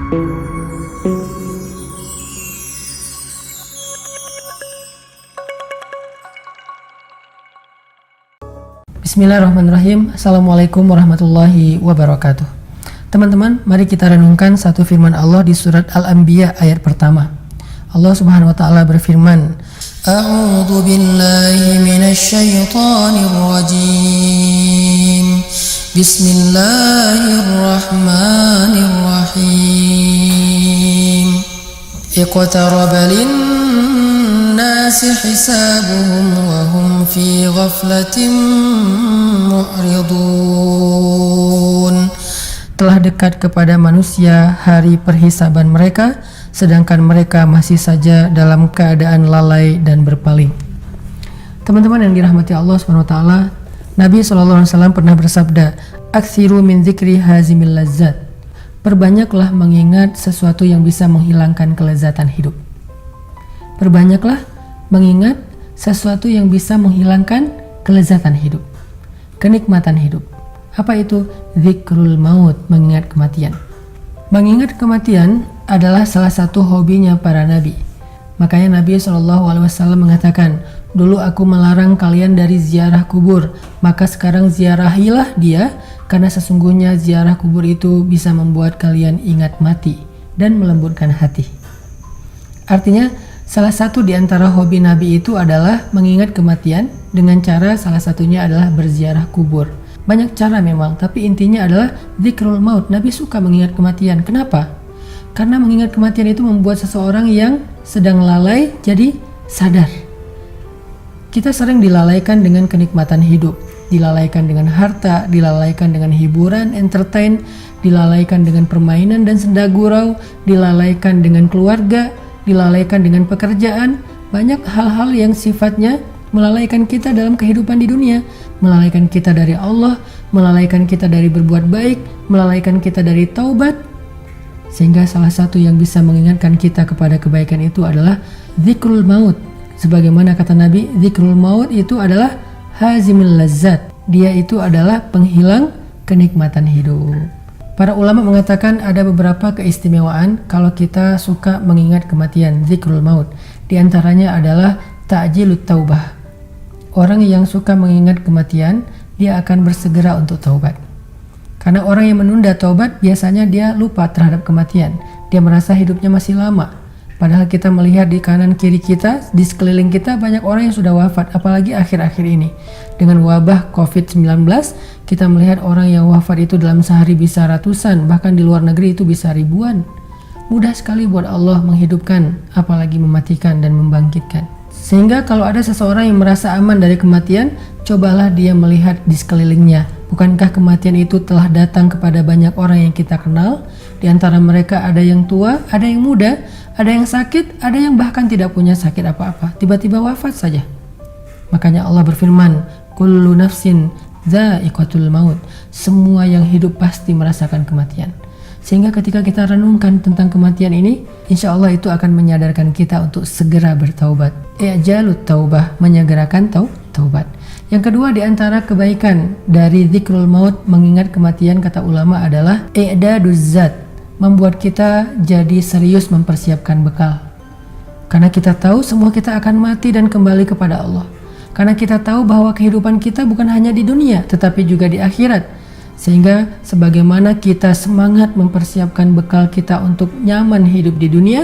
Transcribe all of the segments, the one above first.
Bismillahirrahmanirrahim. Assalamualaikum warahmatullahi wabarakatuh. Teman-teman, mari kita renungkan satu firman Allah di surat Al-Anbiya ayat pertama. Allah Subhanahu wa taala berfirman, A'udzu billahi minasy syaithanir rajim. Bismillahirrahmanirrahim. Iqtaraba lin-nasi hisabuhum wa hum fi ghaflatin mu'ridun. Telah dekat kepada manusia hari perhisaban mereka, sedangkan mereka masih saja dalam keadaan lalai dan berpaling. Teman-teman yang dirahmati Allah SWT, Nabi SAW pernah bersabda, Aktsiru min dzikri hazimil lazzat. Perbanyaklah mengingat sesuatu yang bisa menghilangkan kelezatan hidup. Perbanyaklah mengingat sesuatu yang bisa menghilangkan kelezatan hidup, kenikmatan hidup. Apa itu? Dzikrul maut, mengingat kematian. Mengingat kematian adalah salah satu hobinya para nabi. Makanya Nabi SAW mengatakan, dulu aku melarang kalian dari ziarah kubur, maka sekarang ziarahilah dia, karena sesungguhnya ziarah kubur itu bisa membuat kalian ingat mati dan melembutkan hati. Artinya, salah satu di antara hobi Nabi itu adalah mengingat kematian dengan cara salah satunya adalah berziarah kubur. Banyak cara memang, tapi intinya adalah dzikrul maut. Nabi suka mengingat kematian. Kenapa? Karena mengingat kematian itu membuat seseorang yang sedang lalai jadi sadar. Kita sering dilalaikan dengan kenikmatan hidup, dilalaikan dengan harta, dilalaikan dengan hiburan, entertain, dilalaikan dengan permainan dan senda gurau, dilalaikan dengan keluarga, dilalaikan dengan pekerjaan. Banyak hal-hal yang sifatnya melalaikan kita dalam kehidupan di dunia, melalaikan kita dari Allah, melalaikan kita dari berbuat baik, melalaikan kita dari taubat. Sehingga salah satu yang bisa mengingatkan kita kepada kebaikan itu adalah dzikrul maut. Sebagaimana kata Nabi, dzikrul maut itu adalah hazimul lazzat. Dia itu adalah penghilang kenikmatan hidup. Para ulama mengatakan ada beberapa keistimewaan kalau kita suka mengingat kematian, dzikrul maut. Di antaranya adalah ta'jilut taubah. Orang yang suka mengingat kematian, dia akan bersegera untuk taubat. Karena orang yang menunda taubat, biasanya dia lupa terhadap kematian. Dia merasa hidupnya masih lama. Padahal kita melihat di kanan kiri kita, di sekeliling kita banyak orang yang sudah wafat, apalagi akhir-akhir ini. Dengan wabah COVID-19, kita melihat orang yang wafat itu dalam sehari bisa ratusan, bahkan di luar negeri itu bisa ribuan. Mudah sekali buat Allah menghidupkan, apalagi mematikan dan membangkitkan. Sehingga kalau ada seseorang yang merasa aman dari kematian, cobalah dia melihat di sekelilingnya. Bukankah kematian itu telah datang kepada banyak orang yang kita kenal? Di antara mereka ada yang tua, ada yang muda, ada yang sakit, ada yang bahkan tidak punya sakit apa-apa. Tiba-tiba wafat saja. Makanya Allah berfirman, Kullu nafsin dha'iqatul maut. Semua yang hidup pasti merasakan kematian. Sehingga ketika kita renungkan tentang kematian ini, insya Allah itu akan menyadarkan kita untuk segera bertaubat. I'jalut taubah, menyegerakan taubat. Yang kedua di antara kebaikan dari dzikrul maut, mengingat kematian, kata ulama adalah i'daduz zat, membuat kita jadi serius mempersiapkan bekal. Karena kita tahu semua kita akan mati dan kembali kepada Allah. Karena kita tahu bahwa kehidupan kita bukan hanya di dunia, tetapi juga di akhirat. Sehingga sebagaimana kita semangat mempersiapkan bekal kita untuk nyaman hidup di dunia,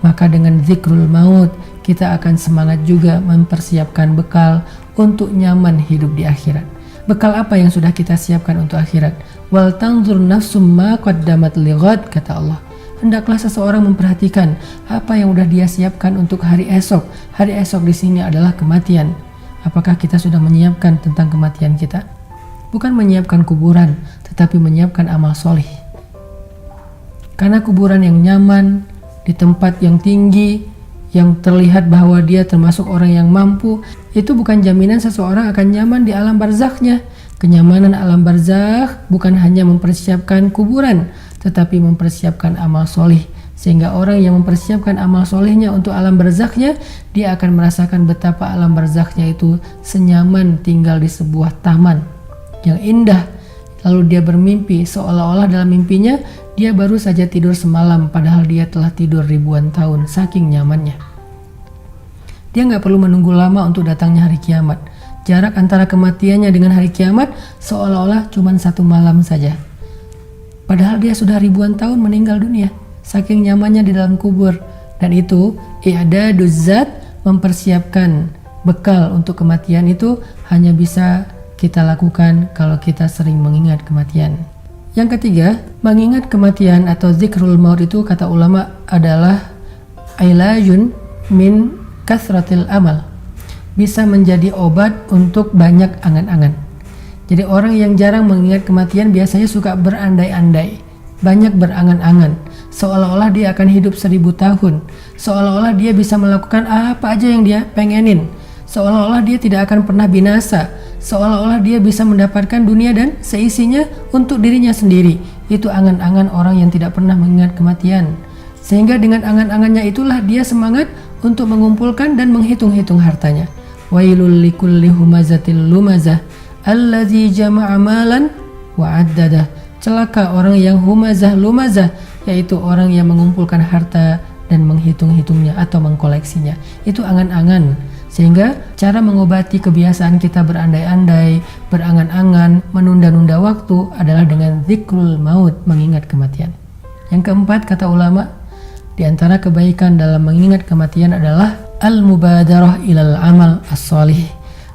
maka dengan dzikrul maut kita akan semangat juga mempersiapkan bekal untuk nyaman hidup di akhirat. Bekal apa yang sudah kita siapkan untuk akhirat? Wal tanzur nafsum ma qaddamat lighad, kata Allah. Hendaklah seseorang memperhatikan apa yang sudah dia siapkan untuk hari esok. Hari esok di sini adalah kematian. Apakah kita sudah menyiapkan tentang kematian kita? Bukan menyiapkan kuburan, tetapi menyiapkan amal soleh. Karena kuburan yang nyaman, di tempat yang tinggi, yang terlihat bahwa dia termasuk orang yang mampu, itu bukan jaminan seseorang akan nyaman di alam barzakhnya. Kenyamanan alam barzakh bukan hanya mempersiapkan kuburan, tetapi mempersiapkan amal soleh. Sehingga orang yang mempersiapkan amal solehnya untuk alam barzakhnya, dia akan merasakan betapa alam barzakhnya itu senyaman tinggal di sebuah taman yang indah, lalu dia bermimpi seolah-olah dalam mimpinya dia baru saja tidur semalam padahal dia telah tidur ribuan tahun saking nyamannya. Dia nggak perlu menunggu lama untuk datangnya hari kiamat. Jarak antara kematiannya dengan hari kiamat seolah-olah cuma 1 malam saja. Padahal dia sudah ribuan tahun meninggal dunia saking nyamannya di dalam kubur. Dan itu i'daduz zat, mempersiapkan bekal untuk kematian itu hanya bisa kita lakukan kalau kita sering mengingat kematian. Yang ketiga, mengingat kematian atau zikrul maut itu kata ulama adalah ilajun min kathratil amal. Bisa menjadi obat untuk banyak angan-angan. Jadi orang yang jarang mengingat kematian biasanya suka berandai-andai, banyak berangan-angan, seolah-olah dia akan hidup 1000 tahun, seolah-olah dia bisa melakukan apa aja yang dia pengenin, seolah-olah dia tidak akan pernah binasa, seolah-olah dia bisa mendapatkan dunia dan seisinya untuk dirinya sendiri. Itu angan-angan orang yang tidak pernah mengingat kematian. Sehingga dengan angan-angannya itulah dia semangat untuk mengumpulkan dan menghitung-hitung hartanya. Wailul likulli humazatil lumazah allazi jama'a malan wa addadah. Celaka orang yang humazah lumazah, yaitu orang yang mengumpulkan harta dan menghitung-hitungnya atau mengkoleksinya. Itu angan-angan. Sehingga cara mengobati kebiasaan kita berandai-andai, berangan-angan, menunda-nunda waktu adalah dengan zikrul maut, mengingat kematian. Yang keempat, kata ulama, di antara kebaikan dalam mengingat kematian adalah al-mubadarah ilal amal as-salih,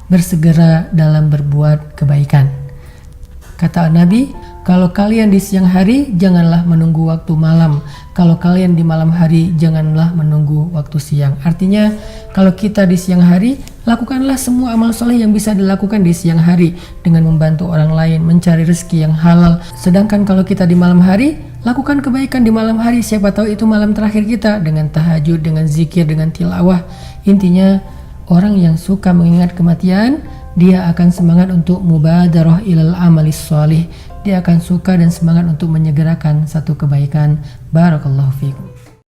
bersegera dalam berbuat kebaikan. Kata Nabi, kalau kalian di siang hari, janganlah menunggu waktu malam. Kalau kalian di malam hari, janganlah menunggu waktu siang. Artinya, kalau kita di siang hari, lakukanlah semua amal soleh yang bisa dilakukan di siang hari dengan membantu orang lain, mencari rezeki yang halal. Sedangkan kalau kita di malam hari, lakukan kebaikan di malam hari. Siapa tahu itu malam terakhir kita dengan tahajud, dengan zikir, dengan tilawah. Intinya, orang yang suka mengingat kematian, dia akan semangat untuk mubadarah ilal amalis sholih. Dia akan suka dan semangat untuk menyegerakan satu kebaikan. Barakallahu fiikum.